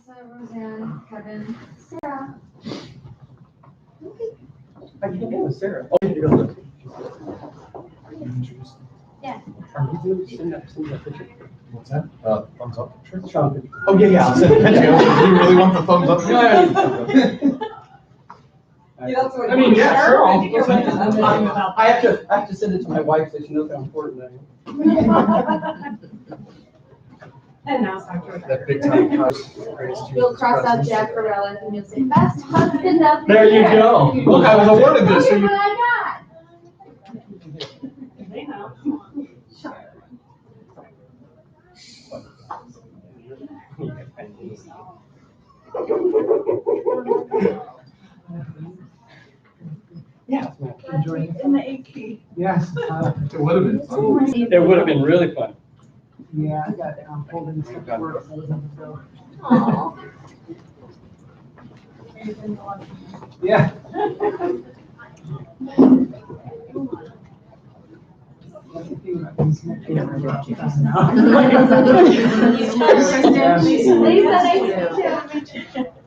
Lisa, Roseanne, Kevin, Sarah. I can't go with Sarah. Oh, you go. Yeah. Are you doing send that picture? What's that? Thumbs up? Sure. Oh yeah, I'll send the picture. You really want the thumbs up? I mean, yeah, sure. I have to send it to my wife so she knows how important I am. And now That big time house. you'll cross out Jack Corella and you'll say, best husband of the There you year." go. Look, I was awarded this. Look So at you... what I Yeah. In the AT. Yes. It would have been fun. It would have been really fun. Yeah, I got pulled in some work. got. Yeah.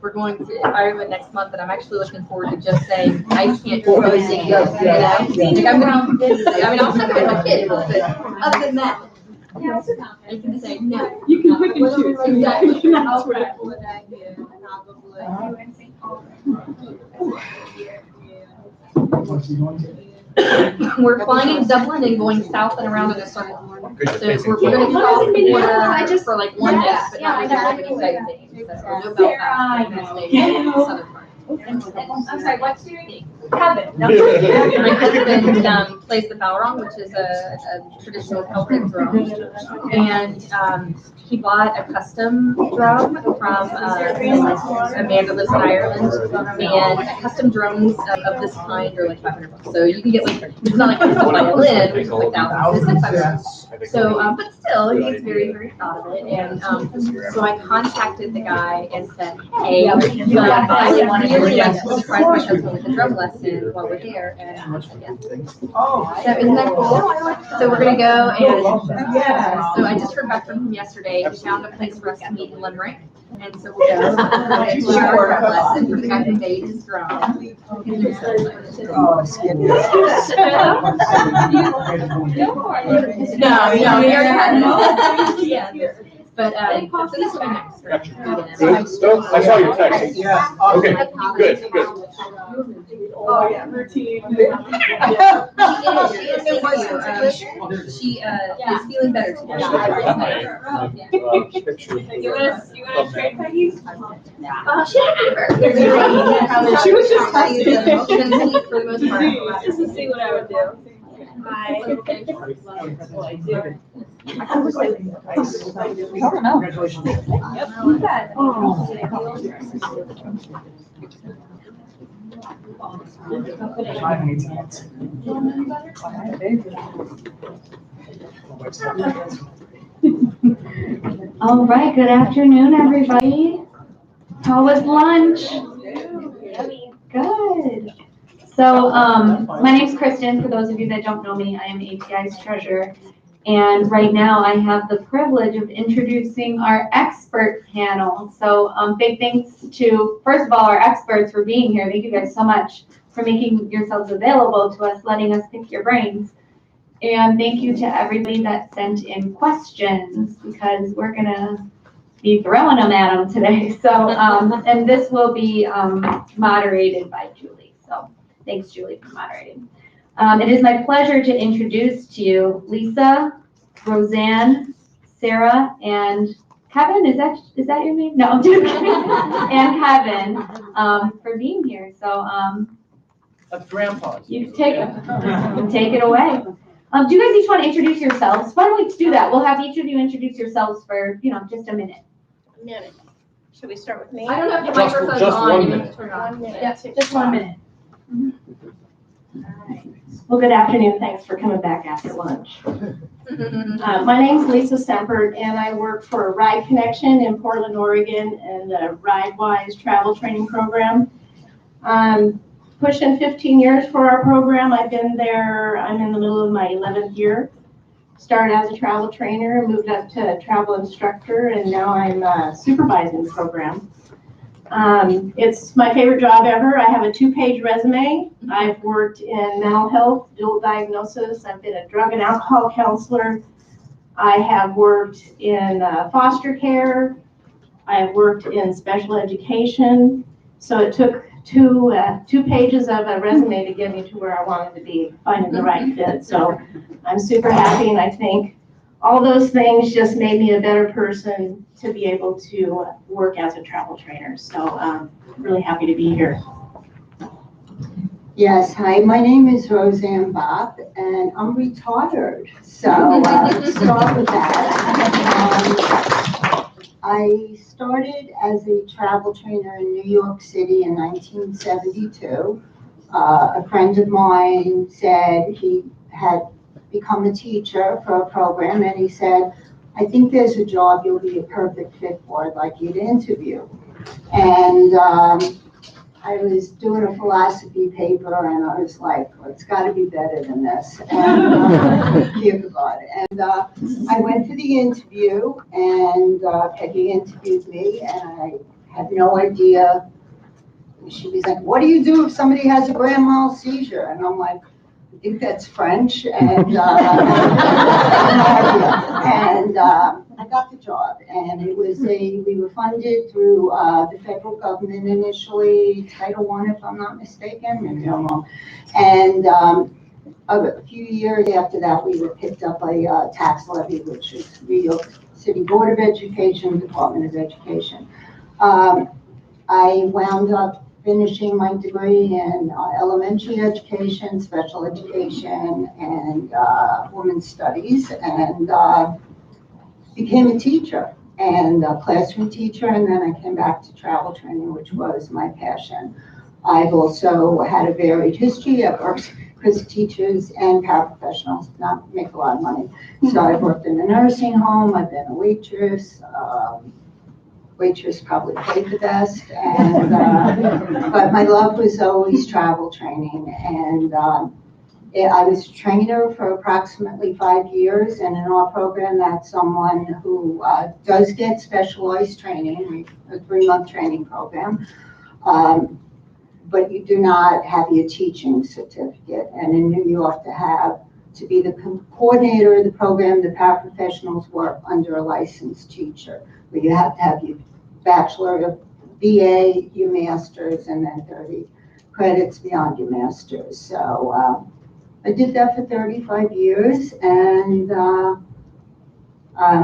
We're going to Ireland next month, and I'm actually looking forward to just saying, I can't do everything, you know? Like, I'm gonna be busy. I mean, I'll talk about my kids, but other than that, I can say no. You can pick and choose. Exactly. That's right. We're flying in Dublin and going south and around in a circle. Good, So you're facing we're gonna forward. cross the border I just- for like one day, but not really doing anything. So no Belfast, we're gonna stay in the southern part. I'm sorry, what's your name? Kevin. My husband plays the ballroom, which is a traditional Celtic drum, and he bought a custom drum from a man that lives in Ireland, and custom drums of this kind are like $500. So you can get like, it's not like a violin, which is like thousands, it's like $500. So, but still, he's very, very proud of it, and so I contacted the guy and said, hey, I really want to surprise my husband with a drum lesson while we're here, and yeah. So isn't that cool? So we're gonna go, and so I just heard back from him yesterday. He found a place for us to meet in Limerick, and so we'll go to a 2-hour drum lesson for the guy who made his drum. No, we already had it. Yeah. But so this will be next. I saw your text. Yeah. Okay, good. Oh, yeah, routine. She is feeling better today. You want to trade Peggy? She had a fever. She was just testing. For the most part. Just to see what I would do. Hi. Congratulations. All right, good afternoon, everybody. How was lunch? Good. So, my name's Kristen. For those of you that don't know me, I am ATI's treasurer. And right now I have the privilege of introducing our expert panel. So, big thanks to, first of all, our experts for being here. Thank you guys so much for making yourselves available to us, letting us pick your brains. And thank you to everybody that sent in questions, because we're gonna be throwing them at them today. So, and this will be moderated by Julie. So thanks, Julie, for moderating. It is my pleasure to introduce to you Lisa, Roseanne, Sarah, and Kevin. Is that your name? No, I'm just kidding. And Kevin for being here. So That's Grandpa's. you take it away. Do you guys each want to introduce yourselves? Why don't we do that? We'll have each of you introduce yourselves for, just a minute. Minute. Should we start with me? I don't know if the microphone's just on. 1 You minute. need to turn it on. 1 minute. Yeah, just 1 minute. Well, good afternoon. Thanks for coming back after lunch. My name's Lisa Stempert, and I work for Ride Connection in Portland, Oregon, and the RideWise travel training program. Pushing 15 years for our program. I've been there, I'm in the middle of my 11th year. started as a travel trainer, moved up to travel instructor, and now I'm supervising the program. It's my favorite job ever. I have a 2-page resume. I've worked in mental health, dual diagnosis. I've been a drug and alcohol counselor. I have worked in foster care. I've worked in special education. So it took two pages of a resume to get me to where I wanted to be, finding the right fit. So I'm super happy, and I think all those things just made me a better person to be able to work as a travel trainer. So really happy to be here. Yes, hi, my name is Roseanne Bopp, and I'm retired. So let's start with that. I started as a travel trainer in New York City in 1972. A friend of mine said he had become a teacher for a program, and he said, I think there's a job you'll be a perfect fit for. I'd like you to interview. And I was doing a philosophy paper, and I was like, well, it's got to be better than this. And think about it. And I went for the interview, and Peggy interviewed me, and I had no idea. She was like, what do you do if somebody has a grand mal seizure? And I'm like, I think that's French. And I got the job, and it was we were funded through the federal government initially, Title I, if I'm not mistaken, maybe I'm wrong. And a few years after that, we were picked up by tax levy, which is New York City Board of Education, Department of Education. I wound up finishing my degree in elementary education, special education, and women's studies, and became a teacher and a classroom teacher, and then I came back to travel training, which was my passion. I've also had a varied history. I've worked with teachers and paraprofessionals, not make a lot of money. So I've worked in a nursing home, I've been a waitress. Waitress probably paid the best, and but my love was always travel training, and I was a trainer for approximately 5 years, and in our program, that's someone who does get specialized training, a 3-month training program, but you do not have your teaching certificate. And in New York, to be the coordinator of the program, the paraprofessionals work under a licensed teacher, but you have to have your bachelor of BA, your master's, and then 30 credits beyond your master's. So I did that for 35 years, and I'm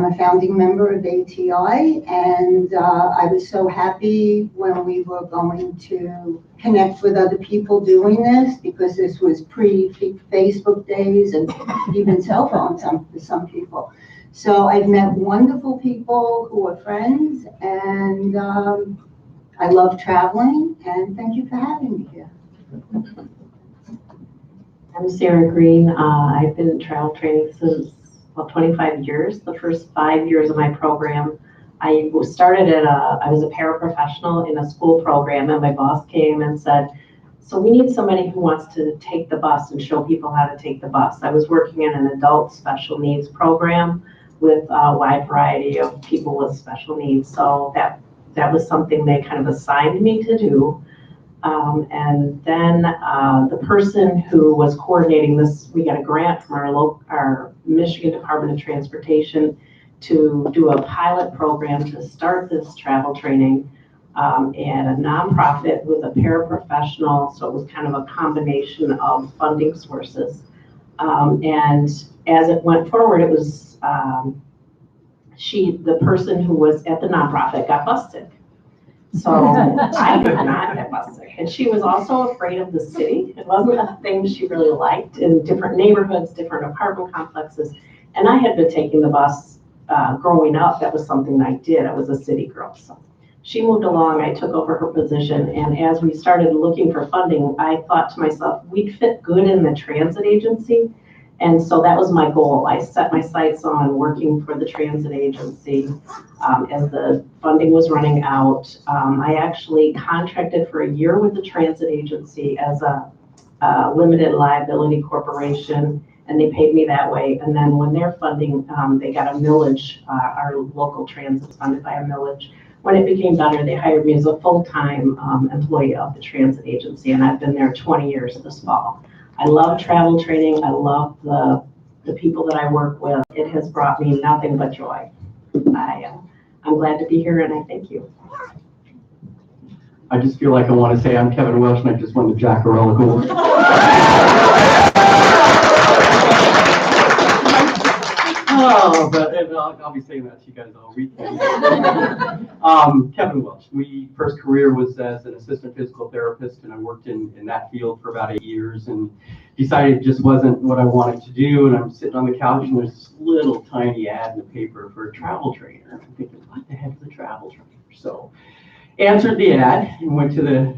a founding member of ATI, and I was so happy when we were going to connect with other people doing this, because this was pre-Facebook days and even cell phones for some people. So I've met wonderful people who are friends, and I love traveling, and thank you for having me here. I'm Sarah Green. I've been in travel training since about 25 years. The first 5 years of my program, I started I was a paraprofessional in a school program, and my boss came and said, so we need somebody who wants to take the bus and show people how to take the bus. I was working in an adult special needs program with a wide variety of people with special needs. So that was something they kind of assigned me to do. And then the person who was coordinating this, we got a grant from our Michigan Department of Transportation to do a pilot program to start this travel training and a nonprofit with a paraprofessional. So it was kind of a combination of funding sources. And as it went forward, it was the person who was at the nonprofit got bus sick. So I could not get bus sick. And she was also afraid of the city. It wasn't a thing she really liked, in different neighborhoods, different apartment complexes. And I had been taking the bus growing up. That was something I did. I was a city girl. So she moved along, I took over her position. And as we started looking for funding, I thought to myself, we'd fit good in the transit agency. And so that was my goal. I set my sights on working for the transit agency. As the funding was running out, I actually contracted for a year with the transit agency as a limited liability corporation. and they paid me that way. And then when they're funding, they got a millage, our local transit is funded by a millage. When it became better, they hired me as a full-time employee of the transit agency, and I've been there 20 years this fall. I love travel training. I love the people that I work with. It has brought me nothing but joy. I'm glad to be here, and I thank you. I just feel like I want to say I'm Kevin Welsh and I just won the Jackarella Gold. Oh, but I'll be saying that to you guys all weekend. Kevin Welsh. First career was as an assistant physical therapist, and I worked in that field for about 8 years and decided it just wasn't what I wanted to do. And I'm sitting on the couch and there's this little tiny ad in the paper for a travel trainer. I'm thinking, what the heck is a travel trainer? So answered the ad and went to the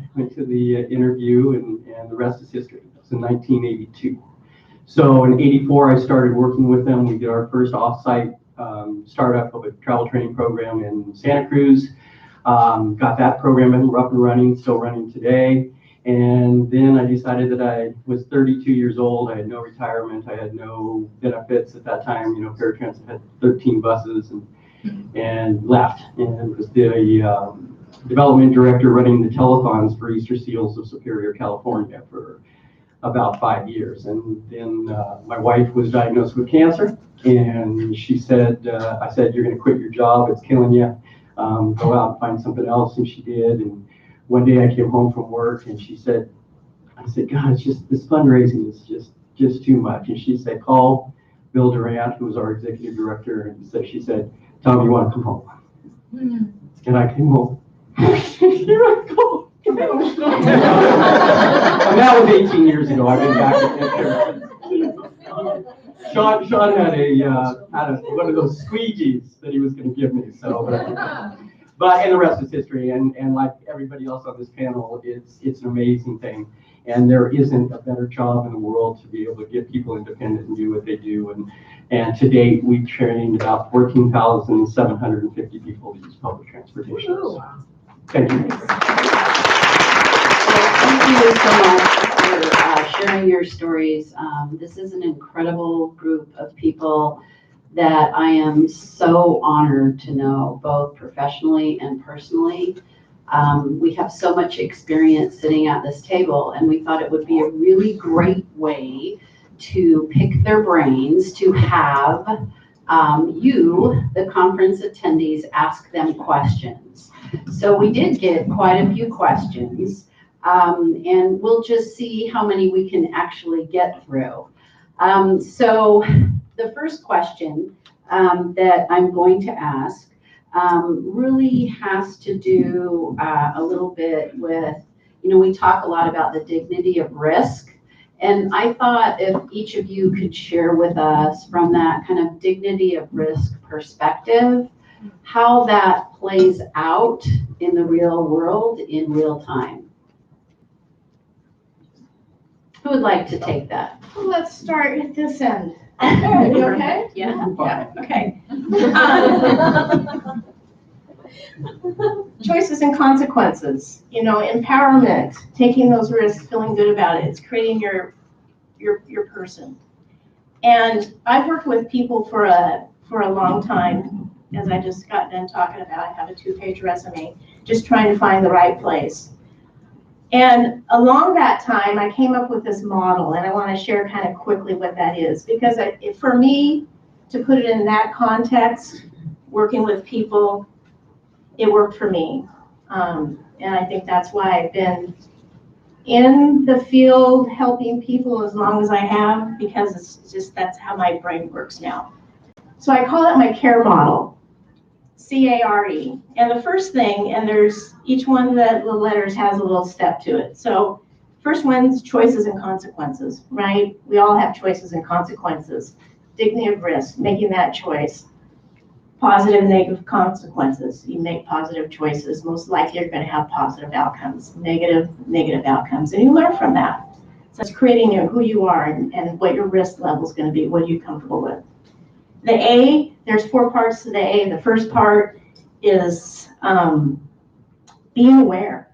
interview, and the rest is history. It was in 1982. So in 84, I started working with them. We did our first off-site startup of a travel training program in Santa Cruz. Got that program up and running, still running today. And then I decided that I was 32 years old. I had no retirement. I had no benefits at that time. You know, Paratransit had 13 buses and left, and was the development director running the telethons for Easter Seals of Superior, California for about 5 years. And then my wife was diagnosed with cancer, and she said, I said, you're going to quit your job, it's killing you. Go out and find something else. And she did. And one day I came home from work and she said, I said, God, it's just, this fundraising is just too much. And she said, call Bill Durant, who was our executive director. And so she said, tell him you want to come home. And I came home. Here I go. And that was 18 years ago. I've been back at Sean had one of those squeegees that he was going to give me. So, but and the rest is history. And like everybody else on this panel, it's an amazing thing. And there isn't a better job in the world to be able to get people independent and do what they do. And to date, we've trained about 14,750 people to use public transportation. So, thank you. Thank you so much for sharing your stories. This is an incredible group of people that I am so honored to know, both professionally and personally. We have so much experience sitting at this table, and we thought it would be a really great way to pick their brains, to have you, the conference attendees, ask them questions. So we did get quite a few questions. And we'll just see how many we can actually get through. So the first question that I'm going to ask really has to do a little bit with, you know, we talk a lot about the dignity of risk. And I thought if each of you could share with us from that kind of dignity of risk perspective, how that plays out in the real world in real time. Who would like to take that? Let's start at this end. Are you okay? Yeah. Yeah, okay. Choices and consequences, you know, empowerment, taking those risks, feeling good about it. It's creating your person. And I've worked with people for a long time, as I just got done talking about. I have a 2-page resume, just trying to find the right place. And along that time, I came up with this model, and I want to share kind of quickly what that is, because for me, to put it in that context, working with people, it worked for me. And I think that's why I've been in the field helping people as long as I have, because it's just, that's how my brain works now. So I call it my CARE model. C-A-R-E. And the first thing, and there's each one of the letters has a little step to it. So first one's choices and consequences, right? We all have choices and consequences. Dignity of risk, making that choice. Positive and negative consequences. You make positive choices, most likely you're going to have positive outcomes. Negative outcomes, and you learn from that. So it's creating who you are and what your risk level is going to be, what are you comfortable with. The A, there's 4 parts to the A. The first part is being aware.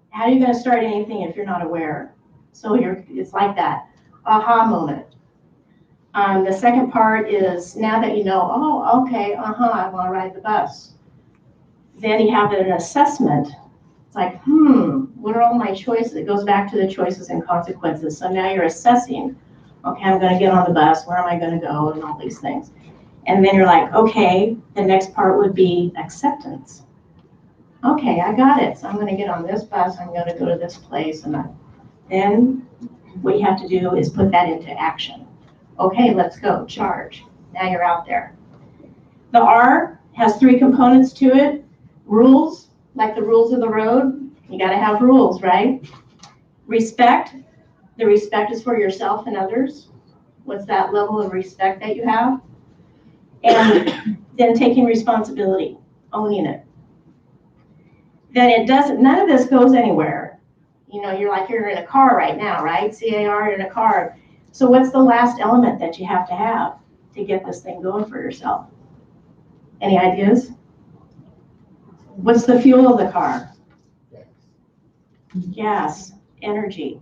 How are you going to start anything if you're not aware? So it's like that. aha moment. The second part is now that you know, oh, okay, I want to ride the bus. Then you have an assessment. It's like, what are all my choices? It goes back to the choices and consequences. So now you're assessing, okay, I'm going to get on the bus. Where am I going to go? And all these things. And then you're like, okay, the next part would be acceptance. Okay, I got it. So I'm going to get on this bus. I'm going to go to this place. And then what you have to do is put that into action. Okay, let's go, charge. Now you're out there. The R has 3 components to it. Rules, like the rules of the road. You got to have rules, right? Respect. The respect is for yourself and others. What's that level of respect that you have? And then taking responsibility, owning it. Then it doesn't, none of this goes anywhere. You know, you're in a car right now, right? CAR, you're in a car. So what's the last element that you have to get this thing going for yourself? Any ideas? What's the fuel of the car? Gas, energy,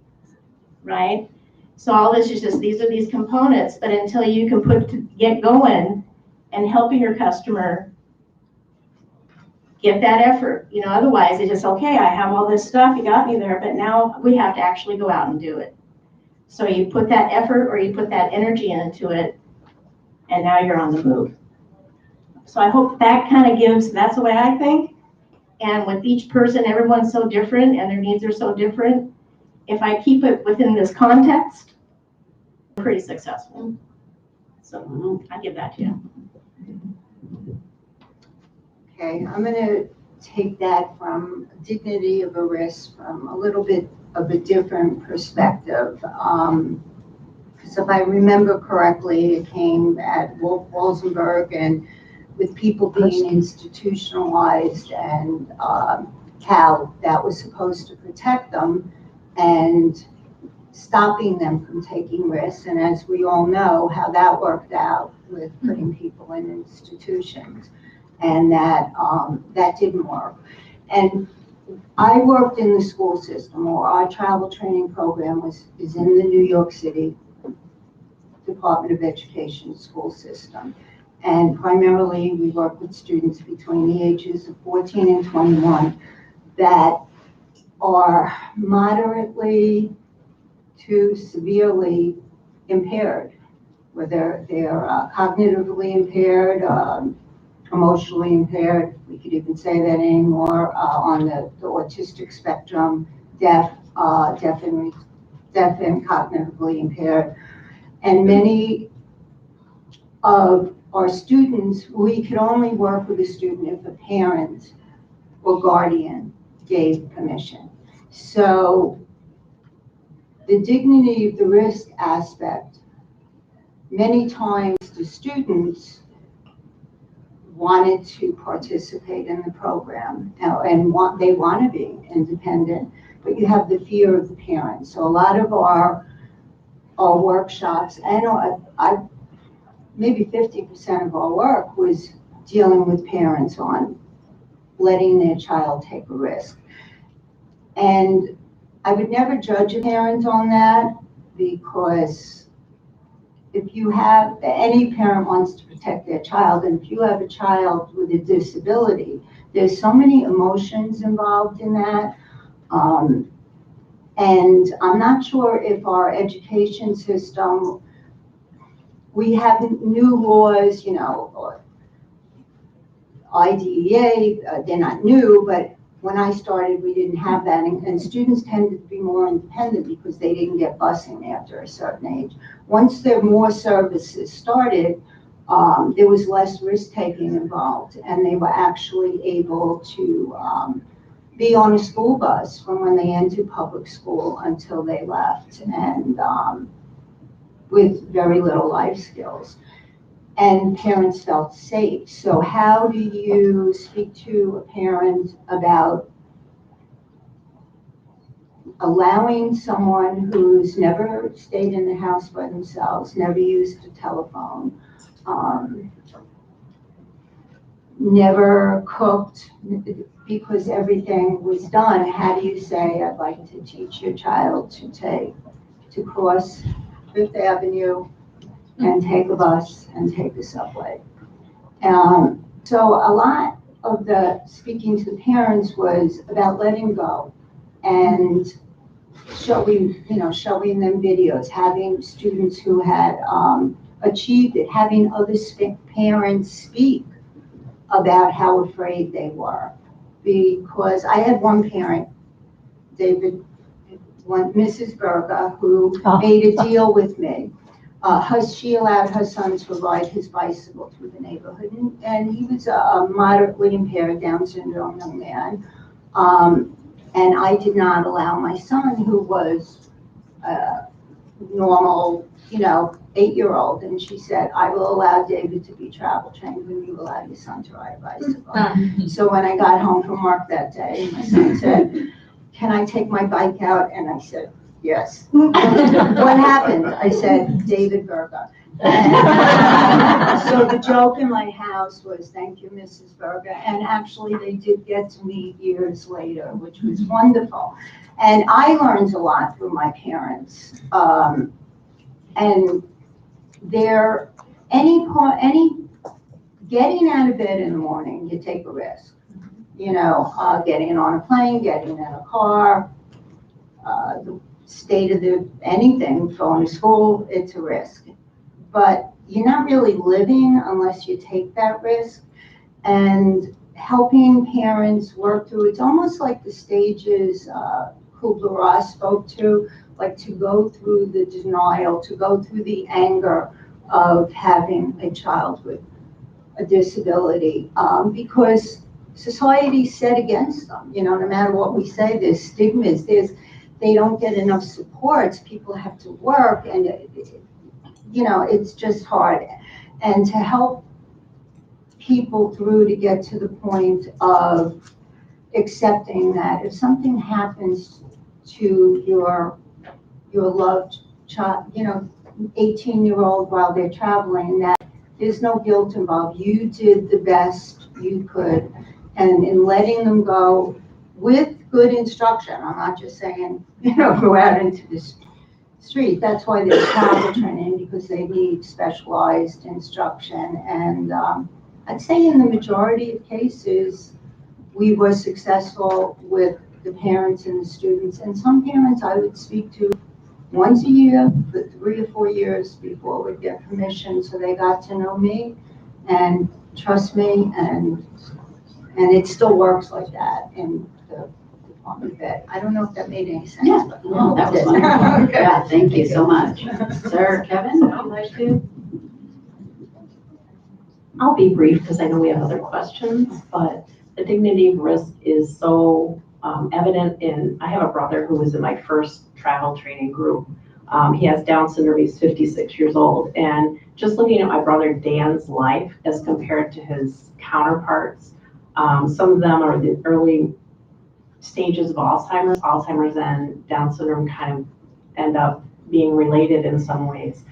right? So all this is just, these are these components, but until you can get going and helping your customer get that effort, you know, otherwise it's just, okay, I have all this stuff, you got me there, but now we have to actually go out and do it. So you put that effort or you put that energy into it, and now you're on the move. So I hope that kind of gives, that's the way I think. And with each person, everyone's so different and their needs are so different. If I keep it within this context, I'm pretty successful. So I give that to you. Okay, I'm gonna take that from dignity of a risk from a little bit of a different perspective. Because if I remember correctly, it came at Wolf Walsenberg and with people being institutionalized and Cal that was supposed to protect them and stopping them from taking risks. And as we all know, how that worked out with putting people in institutions. And that didn't work. And I worked in the school system, or our travel training program is in the New York City Department of Education school system. And primarily we work with students between the ages of 14 and 21 that are moderately to severely impaired, whether they're cognitively impaired, emotionally impaired, we could even say that anymore, on the autistic spectrum, deaf and cognitively impaired. And many of our students, we could only work with a student if a parent or guardian gave permission. So the dignity of the risk aspect, many times the students wanted to participate in the program and they want to be independent, but you have the fear of the parents. So a lot of our workshops, and maybe 50% of our work was dealing with parents on letting their child take a risk. And I would never judge a parent on that, because if you have, any parent wants to protect their child, and if you have a child with a disability, there's so many emotions involved in that. And I'm not sure if our education system, we have new laws, you know, or IDEA, they're not new, but when I started, we didn't have that, and students tended to be more independent because they didn't get busing after a certain age. Once there were more services started, there was less risk-taking involved, and they were actually able to be on a school bus from when they entered public school until they left, and with very little life skills. And parents felt safe. So how do you speak to a parent about allowing someone who's never stayed in the house by themselves, never used a telephone, never cooked, because everything was done? How do you say, I'd like to teach your child to cross Fifth Avenue and take a bus and take the subway. So a lot of the speaking to the parents was about letting go and showing them videos, having students who had achieved it, having other parents speak about how afraid they were. Because I had one parent, Mrs. Berger, who made a deal with me. She allowed her son to ride his bicycle through the neighborhood, and he was a moderately impaired Down syndrome young man. And I did not allow my son, who was normal, 8-year-old, and she said, I will allow David to be travel trained when you allow your son to ride a bicycle. So when I got home from work that day, my son said, can I take my bike out? And I said, yes. What happened? I said, David Berger. So the joke in my house was, thank you, Mrs. Berger. And actually, they did get to meet years later, which was wonderful. And I learned a lot through my parents. And any getting out of bed in the morning, you take a risk. Getting on a plane, getting in a car, the state of anything, going to school, it's a risk. But you're not really living unless you take that risk. And helping parents work through, it's almost like the stages Kubler-Ross spoke to, like to go through the denial, to go through the anger of having a child with a disability, because society's set against them. No matter what we say, there's stigmas, they don't get enough supports, people have to work, and it's just hard. And to help people through to get to the point of accepting that if something happens to your loved child, 18-year-old while they're traveling, that there's no guilt involved. You did the best you could, and in letting them go with good instruction. I'm not just saying, go out into the street. That's why there's travel training, because they need specialized instruction. And I'd say in the majority of cases, we were successful with the parents and the students. And some parents I would speak to once a year for 3 or 4 years before we'd get permission, so they got to know me and trust me, and it still works like that in the Department of Ed. I don't know if that made any sense. Yeah, but no, that was it wonderful. did. Yeah, thank you so much. Sir, Kevin, would you like to? I'll be brief because I know we have other questions, but the dignity of risk is so evident I have a brother who was in my first travel training group. He has Down syndrome, he's 56 years old. And just looking at my brother Dan's life as compared to his counterparts, some of them are the early stages of Alzheimer's. Alzheimer's and Down syndrome kind of end up being related in some ways.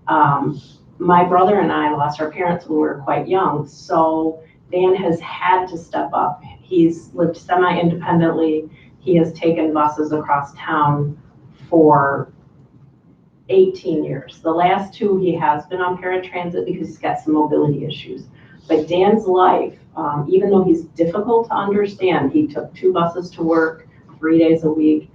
My brother and I lost our parents when we were quite young, so Dan has had to step up. He's lived semi-independently. He has taken buses across town for 18 years. The last 2, he has been on paratransit because he's got some mobility issues. But Dan's life, even though he's difficult to understand, he took 2 buses to work 3 days a week.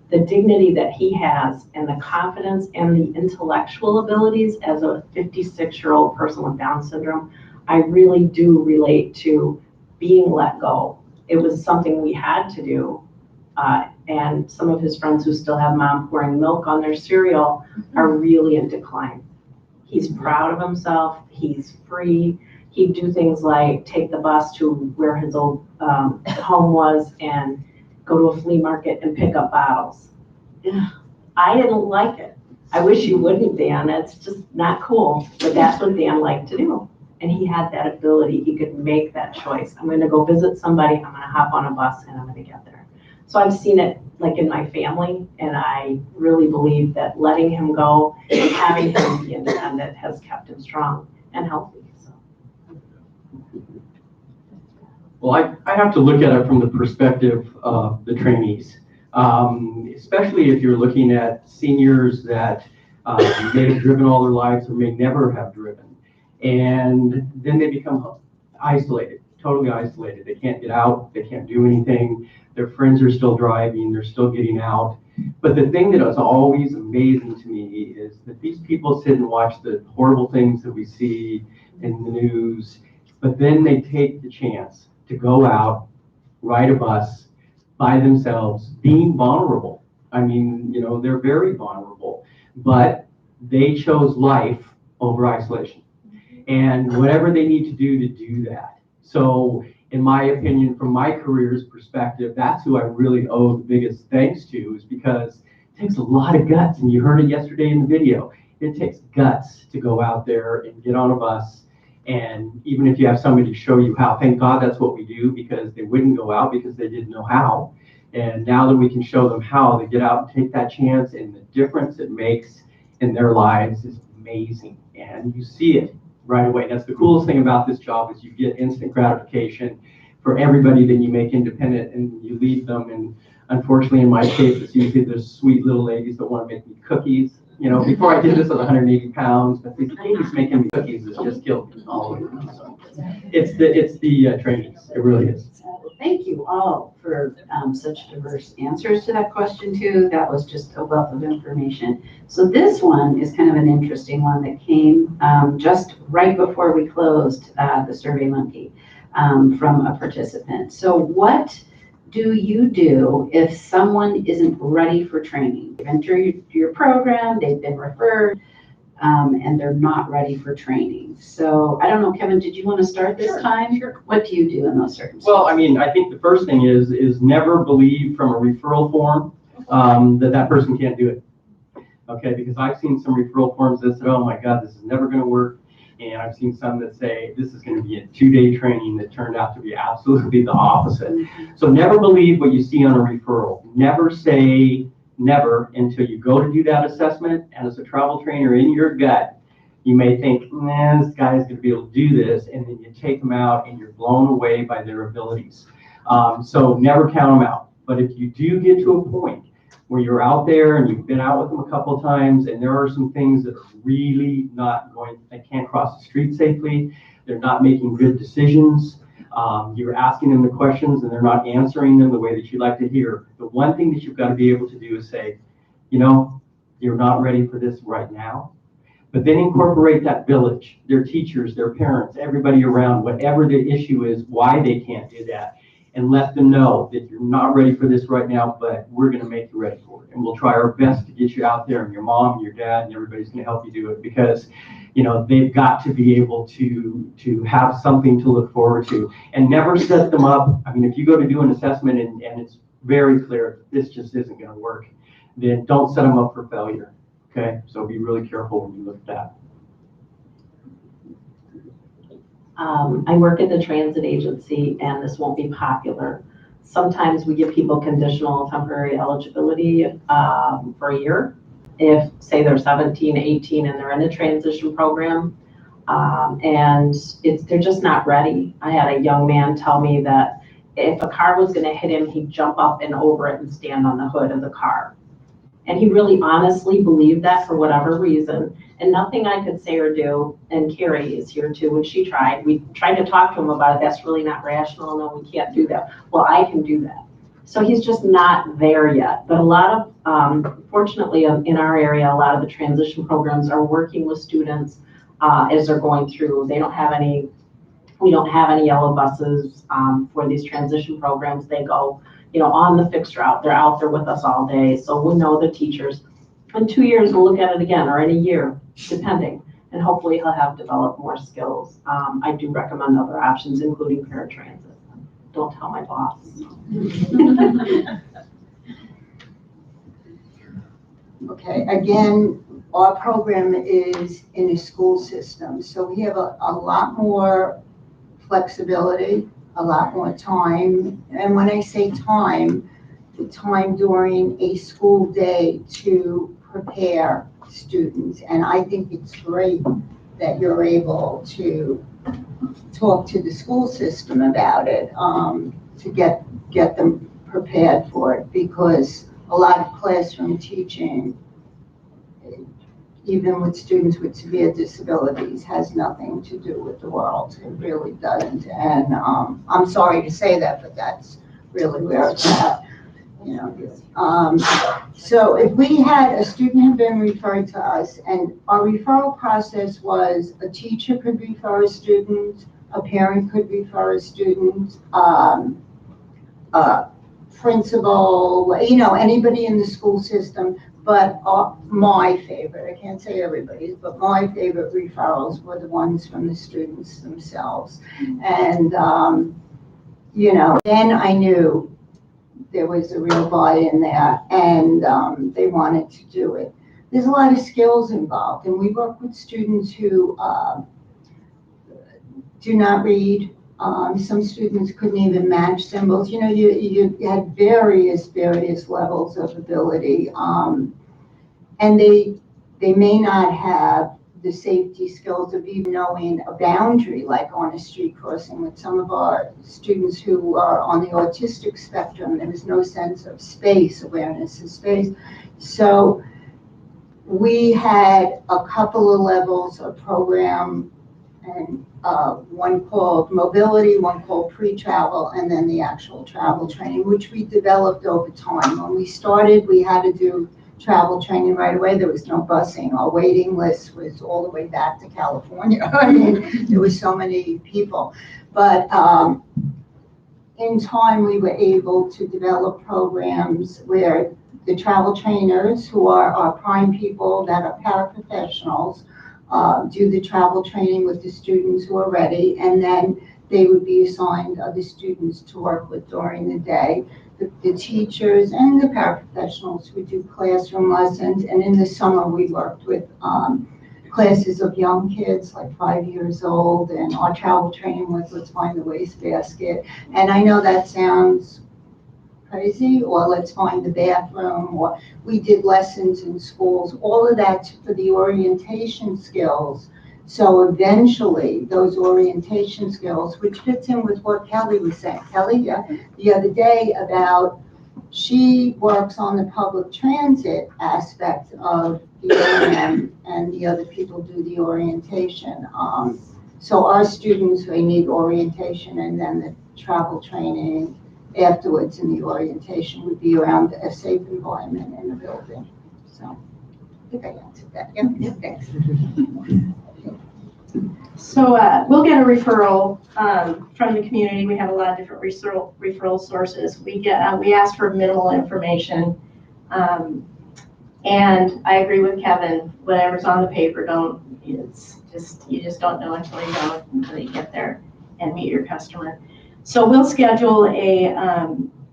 The dignity that he has and the confidence and the intellectual abilities as a 56-year-old person with Down syndrome, I really do relate to being let go. It was something we had to do. And some of his friends who still have mom pouring milk on their cereal are really in decline. He's proud of himself. He's free. He'd do things like take the bus to where his old home was and go to a flea market and pick up bottles. I didn't like it. I wish you wouldn't, Dan. It's just not cool. But that's what Dan liked to do. And he had that ability. He could make that choice. I'm going to go visit somebody. I'm going to hop on a bus and I'm going to get there. So I've seen it like in my family, and I really believe that letting him go and having him be independent has kept him strong and healthy. So. Well, I have to look at it from the perspective of the trainees, especially if you're looking at seniors that may have driven all their lives or may never have driven. And then they become isolated, totally isolated. They can't get out, they can't do anything. Their friends are still driving, they're still getting out. But the thing that is always amazing to me is that these people sit and watch the horrible things that we see in the news, but then they take the chance to go out, ride a bus by themselves, being vulnerable. I mean, you know, they're very vulnerable, but they chose life over isolation. And whatever they need to do that. So in my opinion, from my career's perspective, that's who I really owe the biggest thanks to, is because it takes a lot of guts. And you heard it yesterday in the video. It takes guts to go out there and get on a bus. And even if you have somebody to show you how, thank God that's what we do, because they wouldn't go out because they didn't know how. And now that we can show them how, they get out and take that chance, and the difference it makes in their lives is amazing. And you see it right away. That's the coolest thing about this job, is you get instant gratification for everybody that you make independent and you lead them. And unfortunately, in my case, it's usually those sweet little ladies that want to make me cookies. You know, before I did this, I was 180 pounds, but these ladies making me cookies has just killed me all the way. So it's the trainings. It really is. Thank you all for such diverse answers to that question too. That was just a wealth of information. So this one is kind of an interesting one that came just right before we closed the Survey Monkey from a participant. So what do you do if someone isn't ready for training? They've entered your program, they've been referred, and they're not ready for training. So I don't know, Kevin, did you want to start this time? Sure. What do you do in those circumstances? Well, I mean, I think the first thing is never believe from a referral form that person can't do it. Okay, because I've seen some referral forms that said, oh my God, this is never going to work. And I've seen some that say this is going to be a 2-day training that turned out to be absolutely the opposite. So never believe what you see on a referral. Never say never until you go to do that assessment. And as a travel trainer, in your gut, you may think, nah, this guy's going to be able to do this. And then you take them out and you're blown away by their abilities. So never count them out. But if you do get to a point where you're out there and you've been out with them a couple of times and there are some things that are really not going, they can't cross the street safely, they're not making good decisions, you're asking them the questions and they're not answering them the way that you'd like to hear, the one thing that you've got to be able to do is say, you know, you're not ready for this right now. But then incorporate that village, their teachers, their parents, everybody around, whatever the issue is, why they can't do that. And let them know that you're not ready for this right now, but we're going to make you ready for it. And we'll try our best to get you out there, and your mom, and your dad, and everybody's going to help you do it, because, you know, they've got to be able to have something to look forward to, and never set them up. I mean, if you go to do an assessment and it's very clear this just isn't going to work, then don't set them up for failure. Okay, so be really careful when you look at that. I work in the transit agency, and this won't be popular. Sometimes we give people conditional temporary eligibility for a year. If, say, they're 17, 18, and they're in a transition program, and they're just not ready. I had a young man tell me that if a car was going to hit him, he'd jump up and over it and stand on the hood of the car. And he really honestly believed that for whatever reason. And nothing I could say or do, and Carrie is here too, when she tried, we tried to talk to him about it. That's really not rational. No, we can't do that. Well, I can do that. So he's just not there yet. But a lot of, fortunately in our area, a lot of the transition programs are working with students as they're going through. They don't have any, we don't have any yellow buses for these transition programs. They go, you know, on the fixed route. They're out there with us all day. So we know the teachers. In 2 years, we'll look at it again, or in a year, depending. And hopefully he'll have developed more skills. I do recommend other options, including paratransit. Don't tell my boss. Okay, again, our program is in a school system, so we have a lot more flexibility, a lot more time. And when I say time, the time during a school day to prepare students. And I think it's great that you're able to talk to the school system about it, to get them prepared for it, because a lot of classroom teaching even with students with severe disabilities, has nothing to do with the world. It really doesn't. And I'm sorry to say that, but that's really where it's at. You know, so if we had a student had been referred to us, and our referral process was a teacher could refer a student, a parent could refer a student, principal, you know, anybody in the school system. But my favorite, I can't say everybody's, but my favorite referrals were the ones from the students themselves. And, you know, then I knew there was a real buy-in there, and they wanted to do it. There's a lot of skills involved, and we work with students who do not read. Some students couldn't even match symbols. You know, you had various levels of ability, and they may not have the safety skills of even knowing a boundary, like on a street crossing. With some of our students who are on the autistic spectrum, there is no sense of space, awareness of space. So we had a couple of levels of program, and one called mobility, one called pre-travel, and then the actual travel training, which we developed over time. When we started, we had to do travel training right away. There was no busing. Our waiting list was all the way back to California. I mean, there were so many people. But in time, we were able to develop programs where the travel trainers, who are our prime people that are paraprofessionals, do the travel training with the students who are ready, and then they would be assigned other students to work with during the day. The teachers and the paraprofessionals would do classroom lessons, and in the summer we worked with classes of young kids, like 5 years old, and our travel training was let's find the wastebasket. And I know that sounds crazy, or let's find the bathroom, or we did lessons in schools, all of that for the orientation skills. So eventually, those orientation skills, which fits in with what Kelly was saying. Kelly, the other day about, she works on the public transit aspect of the O&M, and the other people do the orientation. So our students, they need orientation, and then the travel training afterwards in the orientation would be around a safe environment in the building. So I think I answered that. Yeah, thanks. So we'll get a referral from the community. We have a lot of different referral sources. We ask for minimal information. And I agree with Kevin, whatever's on the paper, you just don't know until you get there and meet your customer. So we'll schedule a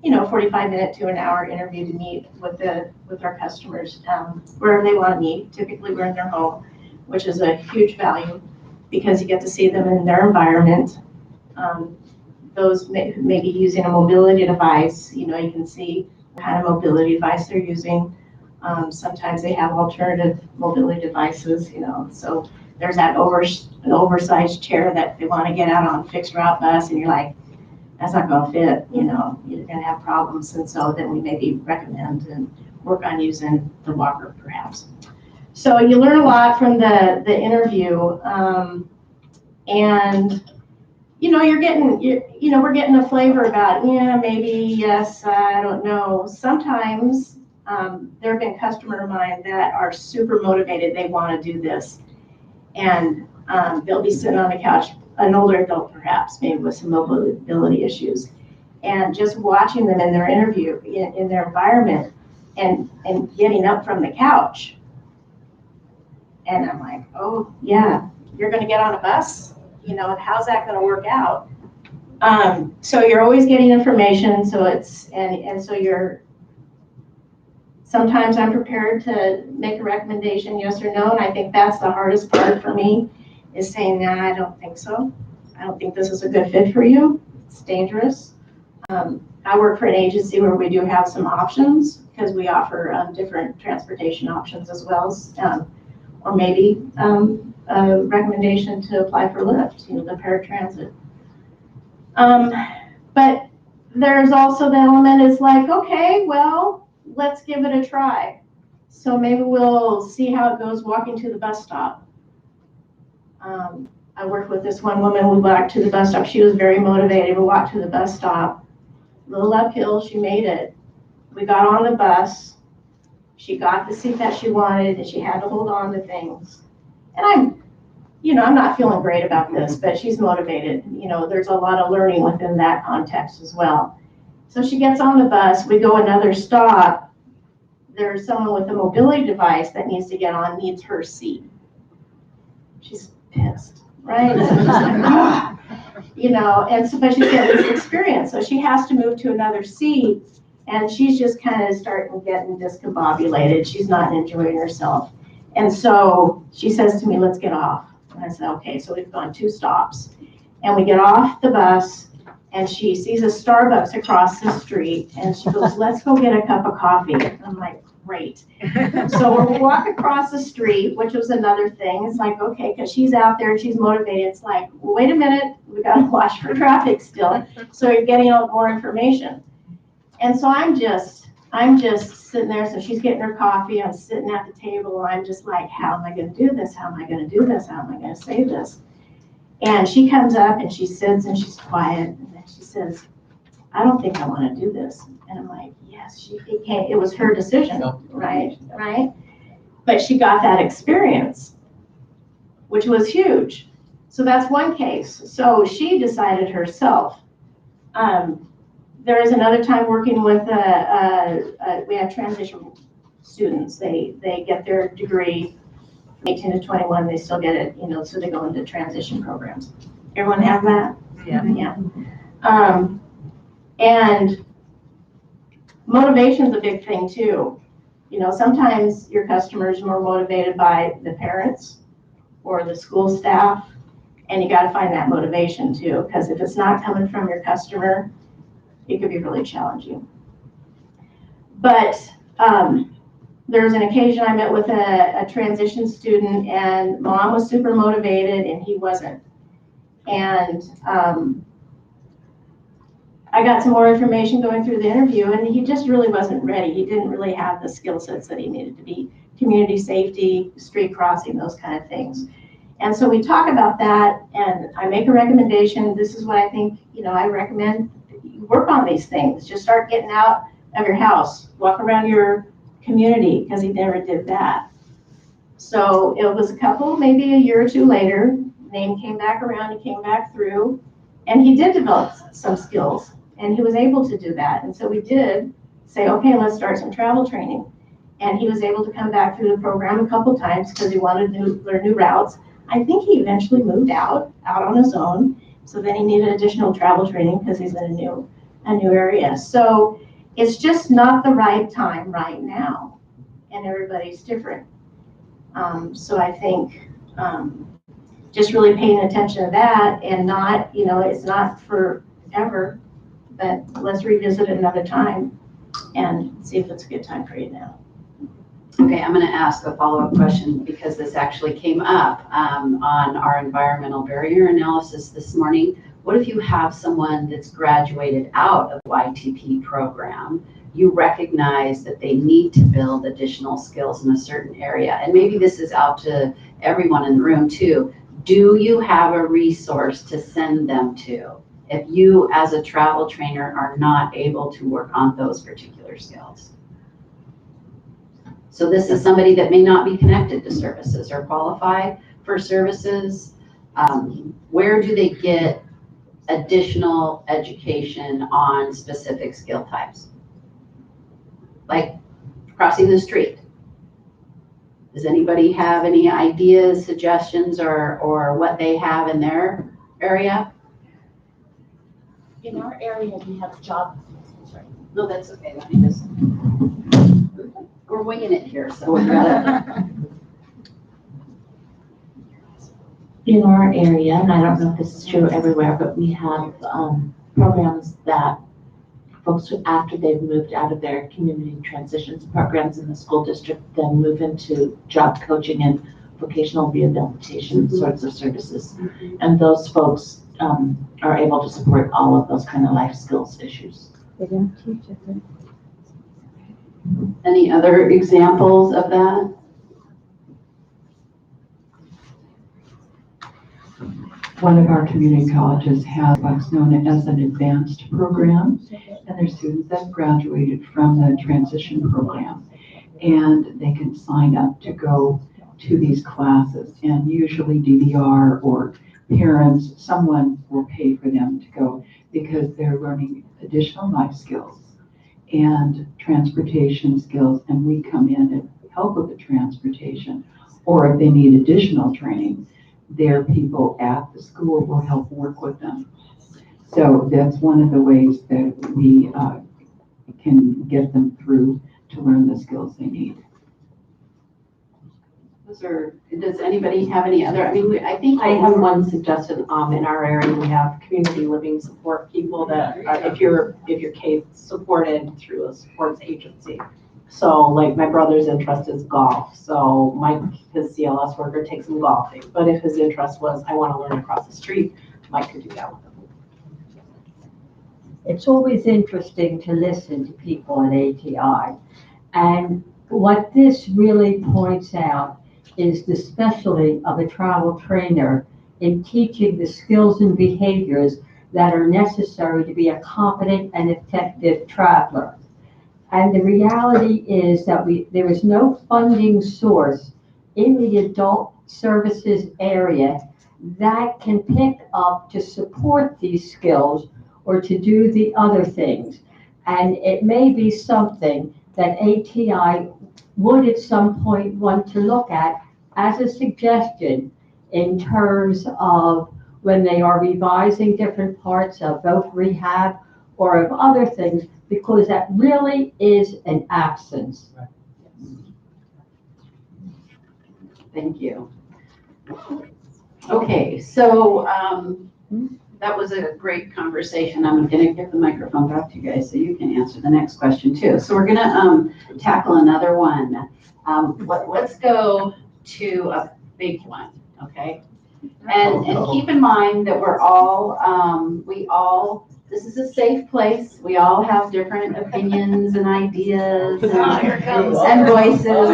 45-minute to an hour interview to meet with our customers wherever they want to meet. Typically we're in their home, which is a huge value because you get to see them in their environment. Those may be using a mobility device, you can see what kind of mobility device they're using. Sometimes they have alternative mobility devices, so there's that an oversized chair that they want to get out on a fixed route bus, and you're like, that's not going to fit, you're going to have problems. And so then we maybe recommend and work on using the walker perhaps. So you learn a lot from the interview, and we're getting a flavor about, maybe, yes, I don't know. Sometimes there have been customers of mine that are super motivated. They want to do this, and they'll be sitting on the couch, an older adult perhaps, maybe with some mobility issues, and just watching them in their interview, in their environment, and getting up from the couch. And I'm like, oh yeah, you're going to get on a bus? How's that going to work out? So you're always getting information. So sometimes I'm prepared to make a recommendation, yes or no. And I think that's the hardest part for me, is saying, nah, I don't think so. I don't think this is a good fit for you. It's dangerous. I work for an agency where we do have some options, because we offer different transportation options as well. Or maybe a recommendation to apply for Lyft, the paratransit. But there's also the element is like, okay, well, let's give it a try. So maybe we'll see how it goes walking to the bus stop. I worked with this one woman, we walked to the bus stop. She was very motivated. We walked to the bus stop, a little uphill, she made it. We got on the bus. She got the seat that she wanted and she had to hold on to things. And I'm not feeling great about this, but she's motivated. There's a lot of learning within that context as well. So she gets on the bus, we go another stop. There's someone with a mobility device that needs to get on, needs her seat. She's pissed, right? So she's like, "Ah." And so, but she's getting this experience. So she has to move to another seat and she's just kind of getting discombobulated. She's not enjoying herself. And so she says to me, let's get off. And I said, okay, so we've gone 2 stops. And we get off the bus and she sees a Starbucks across the street and she goes, let's go get a cup of coffee. And I'm like, great. So we walk across the street, which was another thing. It's like, okay, because she's out there and she's motivated. It's like, well, wait a minute, we got to watch for traffic still. So you're getting out more information. And so I'm just sitting there. So she's getting her coffee. I'm sitting at the table and I'm just like, how am I going to do this? How am I going to do this? How am I going to say this? And she comes up and she sits and she's quiet. And then she says, I don't think I want to do this. And I'm like, yes, it was her decision, right? But she got that experience, which was huge. So that's one case. So she decided herself. There is another time working with we have transition students. They get their degree, 18 to 21, they still get it, so they go into transition programs. Everyone have that? Yeah. And motivation's a big thing too. Sometimes your customers are more motivated by the parents or the school staff, and you got to find that motivation too, because if it's not coming from your customer, it could be really challenging. But there was an occasion I met with a transition student, and mom was super motivated and he wasn't. And I got some more information going through the interview, and he just really wasn't ready. He didn't really have the skill sets that he needed to be community safety, street crossing, those kind of things. And so we talk about that, and I make a recommendation. This is what I think, I recommend you work on these things. Just start getting out of your house, walk around your community, because he never did that. So it was maybe a year or 2 later, name came back around, he came back through, and he did develop some skills, and he was able to do that. And so we did say, okay, let's start some travel training. And he was able to come back through the program a couple times because he wanted to learn new routes. I think he eventually moved out on his own. So then he needed additional travel training because he's in a new area. So it's just not the right time right now, and everybody's different. So I think just really paying attention to that, and not, it's not forever, but let's revisit it another time and see if it's a good time for you now. Okay, I'm going to ask a follow-up question because this actually came up on our environmental barrier analysis this morning. What if you have someone that's graduated out of the YTP program? You recognize that they need to build additional skills in a certain area. And maybe this is out to everyone in the room too. Do you have a resource to send them to if you as a travel trainer are not able to work on those particular skills? So this is somebody that may not be connected to services or qualify for services. Where do they get additional education on specific skill types? Like crossing the street. Does anybody have any ideas, suggestions, or what they have in their area? In our area, we have job. Sorry. No, that's okay. Let me just. We're winging it here, so we gotta. In our area, and I don't know if this is true everywhere, but we have programs that folks who, after they've moved out of their community transitions programs in the school district, then move into job coaching and vocational rehabilitation sorts of services. And those folks are able to support all of those kind of life skills issues. They don't teach it. Any other examples of that? One of our community colleges has what's known as an advanced program, and there's students that graduated from the transition program. And they can sign up to go to these classes, and usually DVR or parents, someone will pay for them to go because they're learning additional life skills and transportation skills, and we come in and help with the transportation. Or if they need additional training, their people at the school will help work with them. So that's one of the ways that we can get them through to learn the skills they need. Does anybody have any other, I think I have one suggestion, in our area, we have community living support people that are, if your case supported through a sports agency. So like my brother's interest is golf, so Mike, his CLS worker, takes him golfing. But if his interest was, I want to learn across the street, Mike could do that with him. It's always interesting to listen to people at ATI. And what this really points out is the specialty of a travel trainer in teaching the skills and behaviors that are necessary to be a competent and effective traveler. And the reality is that there is no funding source in the adult services area that can pick up to support these skills or to do the other things. And it may be something that ATI would at some point want to look at as a suggestion in terms of when they are revising different parts of both rehab or of other things, because that really is an absence. Thank you. Okay, so that was a great conversation. I'm going to give the microphone back to you guys so you can answer the next question too. So we're going to tackle another one. Let's go to a big one, okay? And keep in mind that we're all, this is a safe place. We all have different opinions and ideas and voices.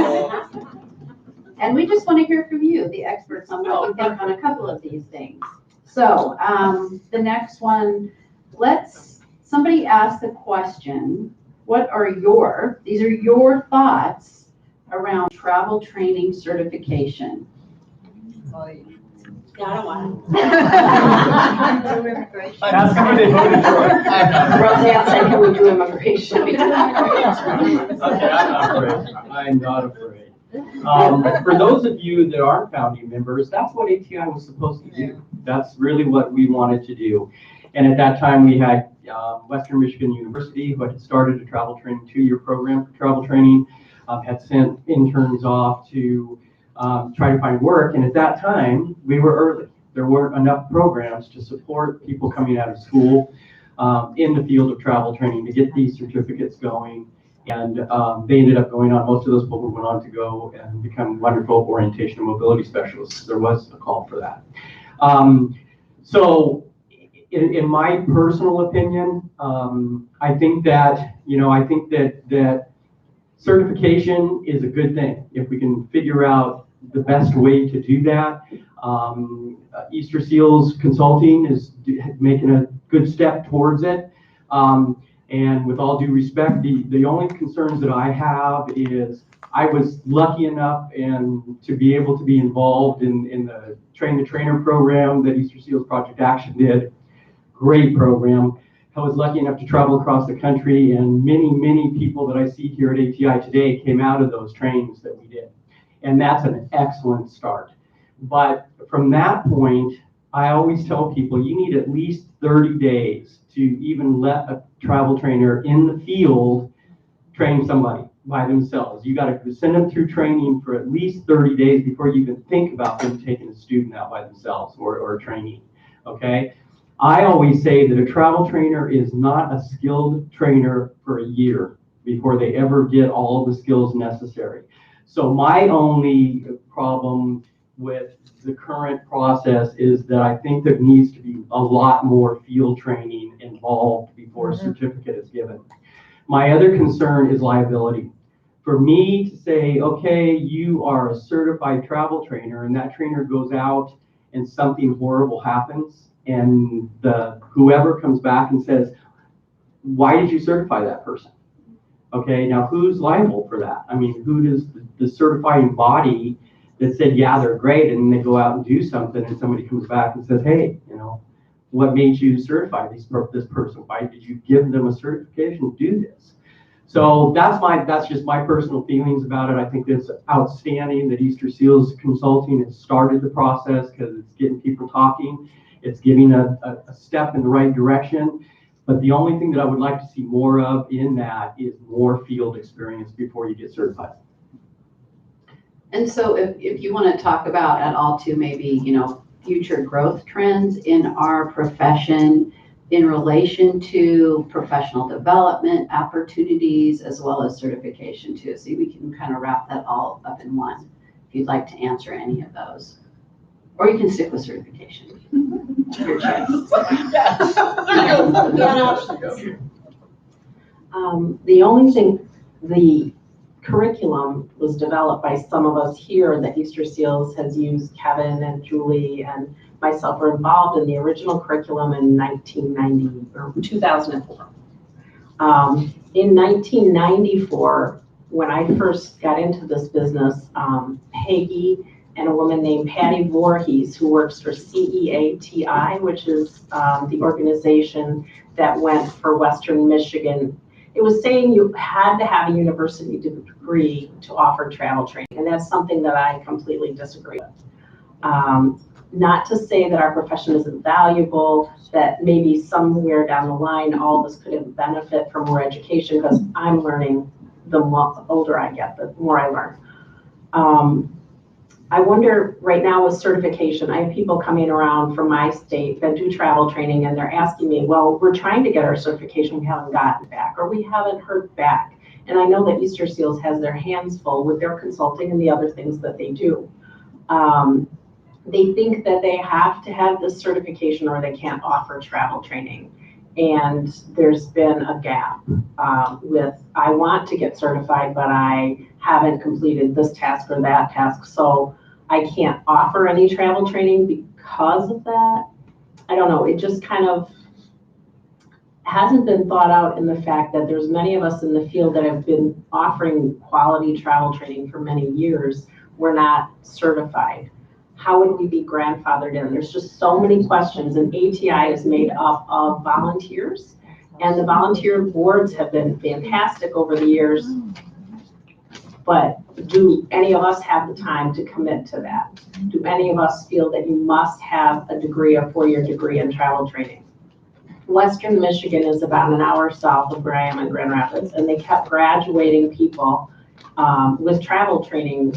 And we just want to hear from you, the experts, on what you think on a couple of these things. So the next one, somebody ask the question, these are your thoughts around travel training certification? I don't want Ask them what they voted for. Roseanne said, can we do immigration? Okay, I'm not afraid. For those of you that aren't founding members, that's what ATI was supposed to do. That's really what we wanted to do. And at that time, we had Western Michigan University, who had started a travel training 2-year program for travel training, had sent interns off to try to find work. And at that time, we were early. There weren't enough programs to support people coming out of school in the field of travel training to get these certificates going. And they ended up going on, most of those people went on to go and become wonderful orientation and mobility specialists. There was a call for that. So in my personal opinion, I think that certification is a good thing if we can figure out the best way to do that. Easter Seals Consulting is making a good step towards it. And with all due respect, the only concerns that I have is I was lucky enough to be able to be involved in the Train the Trainer program that Easter Seals Project Action did. Great program. I was lucky enough to travel across the country, and many people that I see here at ATI today came out of those trainings that we did. And that's an excellent start. But from that point, I always tell people you need at least 30 days to even let a travel trainer in the field train somebody by themselves. You got to send them through training for at least 30 days before you even think about them taking a student out by themselves or a trainee, okay? I always say that a travel trainer is not a skilled trainer for a year before they ever get all the skills necessary. So my only problem with the current process is that I think there needs to be a lot more field training involved before a certificate is given. My other concern is liability. for me to say, okay, you are a certified travel trainer, and that trainer goes out and something horrible happens, and whoever comes back and says, why did you certify that person? Okay, now who's liable for that? I mean, who does the certifying body that said, yeah, they're great, and then they go out and do something, and somebody comes back and says, hey, what made you certify this person? Why did you give them a certification to do this? So that's just my personal feelings about it. I think it's outstanding that Easter Seals Consulting has started the process because it's getting people talking. It's giving a step in the right direction. But the only thing that I would like to see more of in that is more field experience before you get certified. And so if you want to talk about at all too, maybe, future growth trends in our profession in relation to professional development opportunities as well as certification too. So we can kind of wrap that all up in one if you'd like to answer any of those. Or you can stick with certification. Your choice. The only thing, the curriculum was developed by some of us here that Easter Seals has used. Kevin and Julie and myself were involved in the original curriculum in 1990 or 2004. In 1994, when I first got into this business, Peggy and a woman named Patty Voorhees, who works for ATI, which is the organization that went for Western Michigan. It was saying you had to have a university degree to offer travel training, and that's something that I completely disagree with. Not to say that our profession isn't valuable, that maybe somewhere down the line, all of us could benefit from more education, because I'm learning the older I get, the more I learn. I wonder right now with certification, I have people coming around from my state that do travel training, and they're asking me, well, we're trying to get our certification, we haven't gotten back, or we haven't heard back. And I know that Easter Seals has their hands full with their consulting and the other things that they do. They think that they have to have this certification or they can't offer travel training. And there's been a gap with, I want to get certified, but I haven't completed this task or that task, so I can't offer any travel training because of that. I don't know, it just kind of hasn't been thought out in the fact that there's many of us in the field that have been offering quality travel training for many years. We're not certified. How would we be grandfathered in? There's just so many questions, and ATI is made up of volunteers, and the volunteer boards have been fantastic over the years. But do any of us have the time to commit to that? Do any of us feel that you must have a degree, a 4-year degree in travel training? Western Michigan is about an hour south of where I am in Grand Rapids, and they kept graduating people with travel training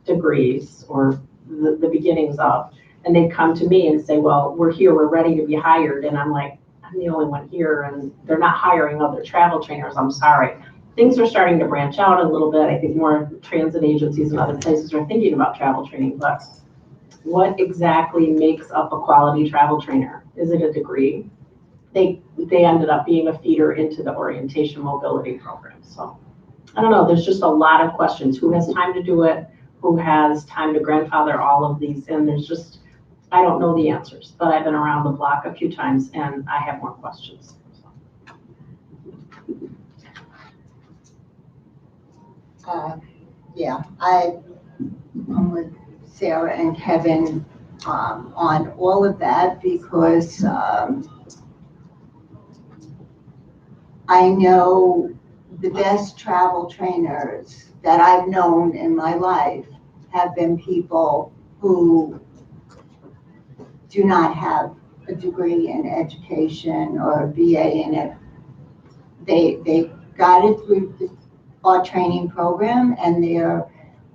degrees or the beginnings of, and they'd come to me and say, well, we're here, we're ready to be hired. And I'm like, I'm the only one here, and they're not hiring other travel trainers, I'm sorry. Things are starting to branch out a little bit. I think more transit agencies and other places are thinking about travel training, but what exactly makes up a quality travel trainer? Is it a degree? They ended up being a feeder into the orientation mobility program. So I don't know, there's just a lot of questions. Who has time to do it? Who has time to grandfather all of these? And there's just, I don't know the answers, but I've been around the block a few times and I have more questions. Yeah, I'm with Sarah and Kevin on all of that because I know the best travel trainers that I've known in my life have been people who do not have a degree in education or a BA in it. They got it through our training program and their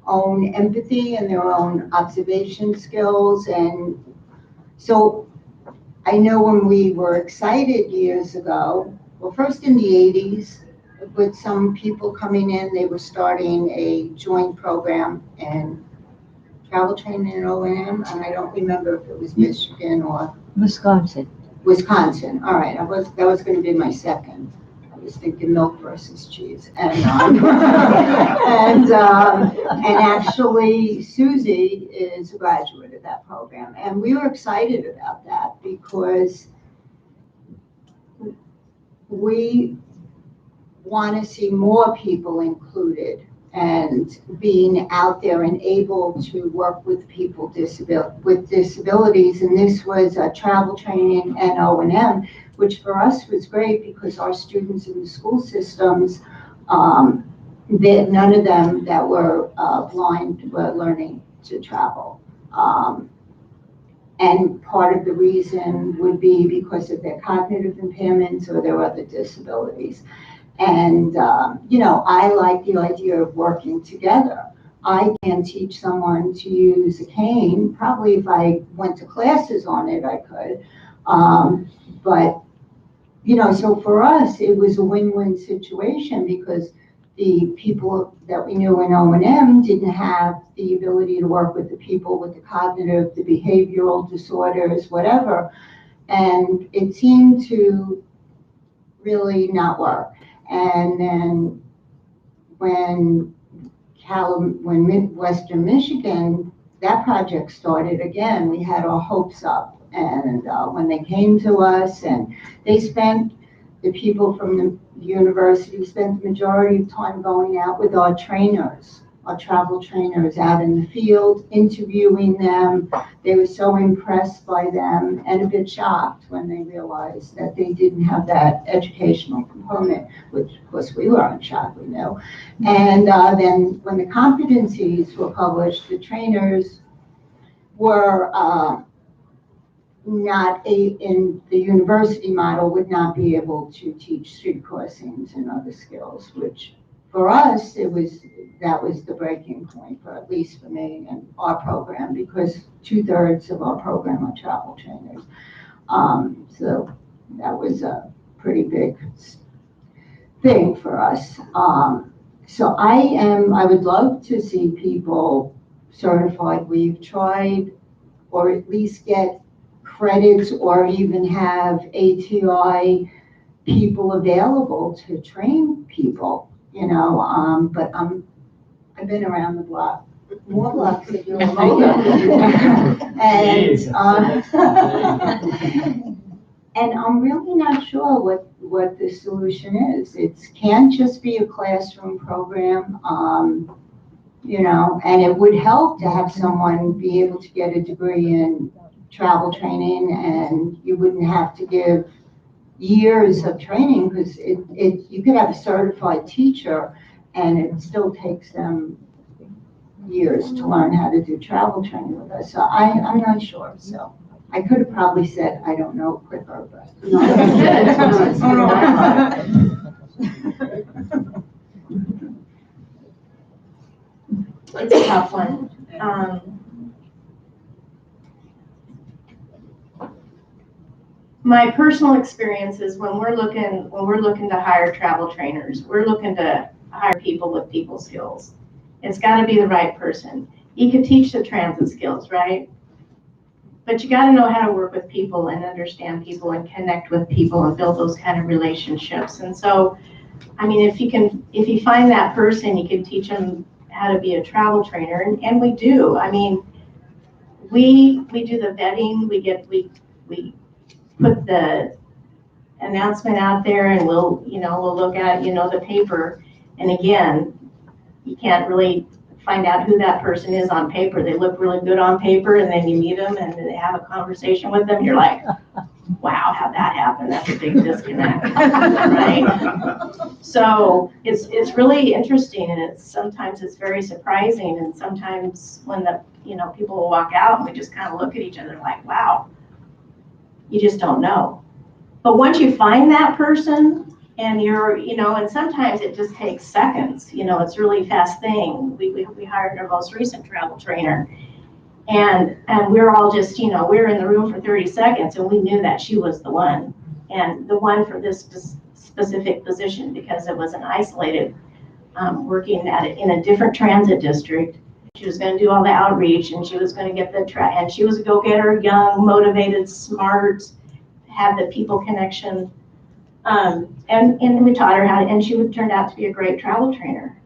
own empathy and their own observation skills. And so I know when we were excited years ago, well, first in the 80s, with some people coming in, they were starting a joint program in travel training in O&M, and I don't remember if it was Michigan or Wisconsin. Wisconsin. All right, that was going to be my second. was thinking milk versus cheese. And actually Susie is a graduate of that program. And we were excited about that because we want to see more people included and being out there and able to work with people with disabilities. And this was travel training and O&M, which for us was great because our students in the school systems, none of them that were blind were learning to travel. And part of the reason would be because of their cognitive impairments or their other disabilities. And, I like the idea of working together. I can teach someone to use a cane. Probably if I went to classes on it, I could. But, so for us, it was a win-win situation because the people that we knew in O&M didn't have the ability to work with the people with the cognitive, the behavioral disorders, whatever. And it seemed to really not work. And then when Western Michigan, that project started again, we had our hopes up. And when they came to us and the people from the university spent the majority of time going out with our trainers, our travel trainers out in the field, interviewing them. They were so impressed by them and a bit shocked when they realized that they didn't have that educational component, which of course we weren't shocked, we knew. And then when the competencies were published, the trainers were not in the university model, would not be able to teach street crossings and other skills, which for us, that was the breaking point, for at least for me and our program, because 2/3 of our program are travel trainers. So that was a pretty big thing for us. So I would love to see people certified. We've tried, or at least get credits, or even have ATI people available to train people, but I've been around the block, more blocks than you and and I'm really not sure what the solution is. It can't just be a classroom program, and it would help to have someone be able to get a degree in travel training, and you wouldn't have to give years of training, because you could have a certified teacher and it still takes them years to learn how to do travel training with us. So I'm not sure. So I could have probably said, I don't know, quicker, but It's a tough one. My personal experience is when we're looking to hire travel trainers, we're looking to hire people with people skills. It's got to be the right person. You can teach the transit skills, right? But you got to know how to work with people and understand people and connect with people and build those kind of relationships. And so, I mean, if you find that person, you can teach them how to be a travel trainer, and we do. I mean, we do the vetting. We put the announcement out there, and we'll look at the paper. And again, you can't really find out who that person is on paper. They look really good on paper, and then you meet them and they have a conversation with them. You're like, wow, how'd that happen? That's a big disconnect, right? So it's really interesting, and sometimes it's very surprising, and sometimes when people will walk out and we just kind of look at each other like, wow, you just don't know. But once you find that person, and and sometimes it just takes seconds, it's a really fast thing. We hired our most recent travel trainer, and we're all just, we were in the room for 30 seconds and we knew that she was the one, and the one for this specific position, because it was an isolated, working in a different transit district. She was going to do all the outreach, and she was going to get and she was a go-getter, young, motivated, smart, have the people connection. And we taught her how, and she turned out to be a great travel trainer.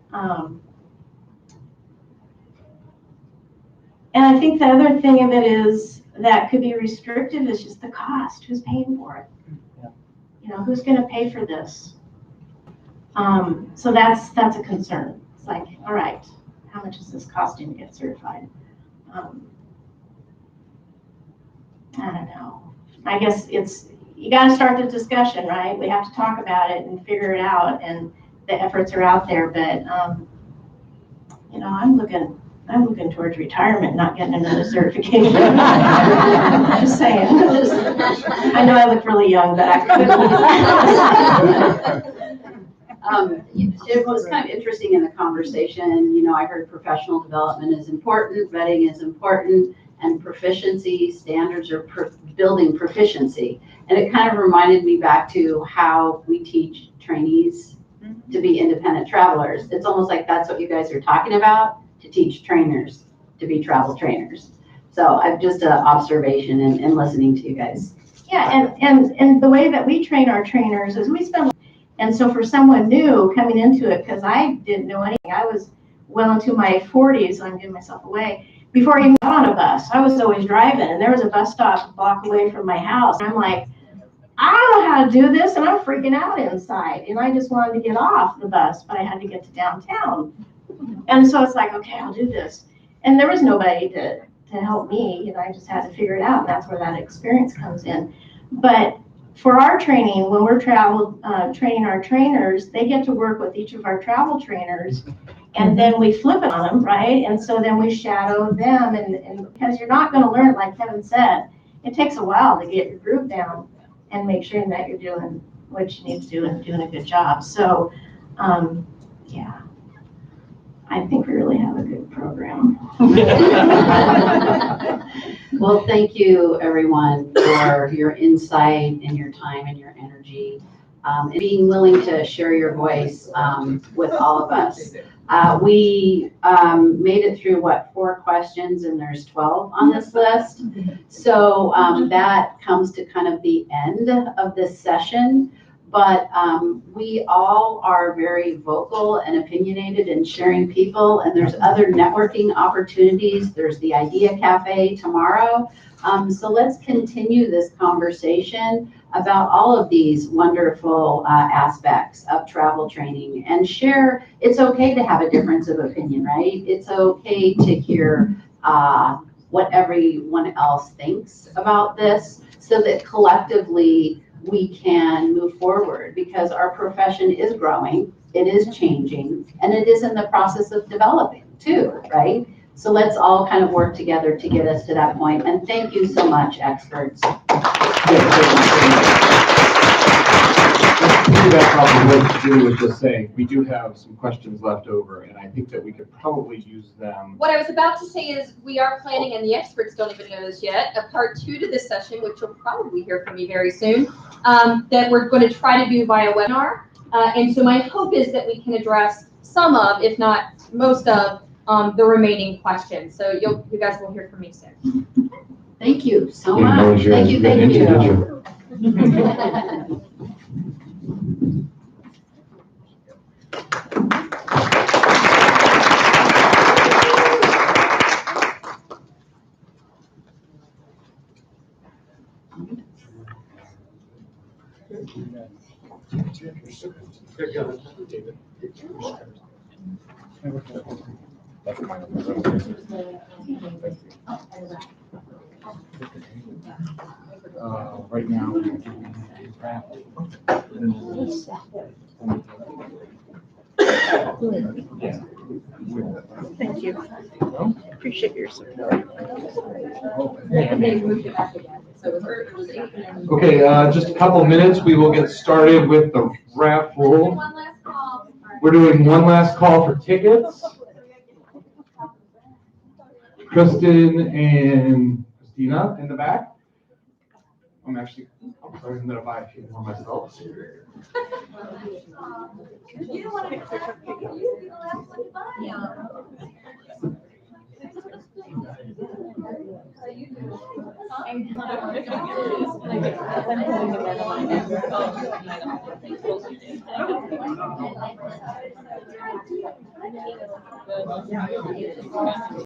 And I think the other thing of it is that could be restrictive is just the cost. Who's paying for it? You know, who's going to pay for this? So that's a concern. It's like, all right, how much is this costing to get certified? I don't know. I guess you got to start the discussion, right? We have to talk about it and figure it out, and the efforts are out there. But you know, I'm looking towards retirement, not getting another certification. Just saying. I know I look really young, but I could. It was kind of interesting in the conversation. You know, I heard professional development is important, vetting is important, and proficiency standards are building proficiency. And it kind of reminded me back to how we teach trainees to be independent travelers. It's almost like that's what you guys are talking about, to teach trainers to be travel trainers. So I've just an observation and listening to you guys. Yeah, and the way that we train our trainers is we spend. And so for someone new coming into it, because I didn't know anything, I was well into my 40s, so I'm giving myself away. Before I even got on a bus, I was always driving, and there was a bus stop a block away from my house. And I'm like, I don't know how to do this, and I'm freaking out inside. And I just wanted to get off the bus, but I had to get to downtown. And so it's like, okay, I'll do this. And there was nobody to help me, you know, I just had to figure it out. And that's where that experience comes in. But for our training, when we're training our trainers, they get to work with each of our travel trainers, and then we flip it on them, right? And so then we shadow them, and because you're not going to learn, like Kevin said, it takes a while to get your groove down and make sure that you're doing what you need to do and doing a good job. So, yeah, I think we really have a good program. Well, thank you, everyone, for your insight and your time and your energy, and being willing to share your voice with all of us. We made it through, 4 questions, and there's 12 on this list. So that comes to kind of the end of this session. But we all are very vocal and opinionated in sharing people, and there's other networking opportunities. There's the Idea Cafe tomorrow. So let's continue this conversation about all of these wonderful aspects of travel training and share. It's okay to have a difference of opinion, right? It's okay to hear what everyone else thinks about this, so that collectively we can move forward, because our profession is growing, it is changing, and it is in the process of developing too, right? So let's all kind of work together to get us to that point. And thank you so much, experts. That's probably what Julie was just saying. We do have some questions left over, and I think that we could probably use them. What I was about to say is we are planning, and the experts don't even know this yet, a part 2 to this session, which you'll probably hear from me very soon, that we're going to try to do via webinar. And so my hope is that we can address some of, if not most of, the remaining questions. So you guys will hear from me soon. Thank you so much. Thank you. Right now. Thank you. Appreciate your support. Okay, just a couple minutes. We will get started with the raffle. We're doing one last call for tickets. Kristen and Christina in the back. I'm going to buy a few more myself. You don't want to be the last one to buy them.